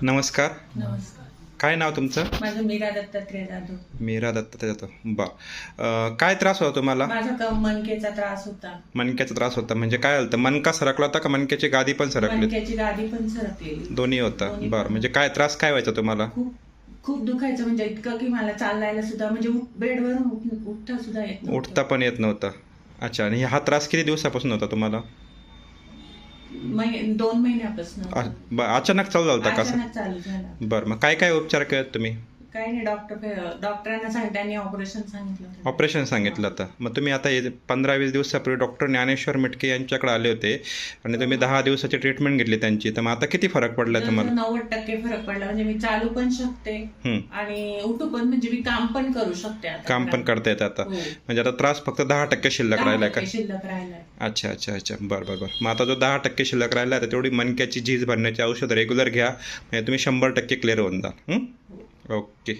नमस्कार. नमस्कार. काय नाव तुमचं? माझं मीरा दत्तात्रय जाधव. मीरा दत्तात्रय जाधव. बरं. काय त्रास होता तुम्हाला? माझा मणकेचा त्रास होता. मणक्याचा त्रास होता म्हणजे काय झालं? मणका सरकला होता का मणक्याची गादी पण सरकली? मणक्याची गादी पण सरकलेली. दोन्ही होता. दोन्ही बरं. पण. म्हणजे काय त्रास काय व्हायचा तुम्हाला? खूप दुखायचं, म्हणजे इतकं की मला चालायला सुद्धा, म्हणजे बेडवरून उठता सुद्धा येत नव्हतं. उठता पण येत नव्हता. अच्छा. आणि हा त्रास किती दिवसापासून होता तुम्हाला? 2 महिन्यापासून अचानक चालू झाला होता का? अचानक चालू झाला. बरं. मग काय काय उपचार केलेत तुम्ही? काही नाही, डॉक्टरांना त्यांनी ऑपरेशन सांगितलं होतं. ऑपरेशन सांगितलं होतं. मग तुम्ही आता 15-20 दिवसापूर्वी डॉक्टर ज्ञानेश्वर मिटके यांच्याकडे आले होते आणि तुम्ही 10 दिवसाची ट्रीटमेंट घेतली त्यांची. तर मग आता किती फरक पडला तुम्हाला? 90% फरक पडला. म्हणजे मी चालू पण शकते आणि उठू पण, म्हणजे मी काम पण करू शकते आता. काम पण करता येतं आता. हो. म्हणजे आता त्रास फक्त 10% शिल्लक राहिलाय का? 10% शिल्लक राहिलाय. अच्छा अच्छा अच्छा. बरं बरं बरं. मग आता जो 10% शिल्लक राहिला तर तेवढी मणक्याची झीज भरण्याची औषध रेग्युलर घ्या, म्हणजे तुम्ही 100% क्लिअर होऊन जा. ओके.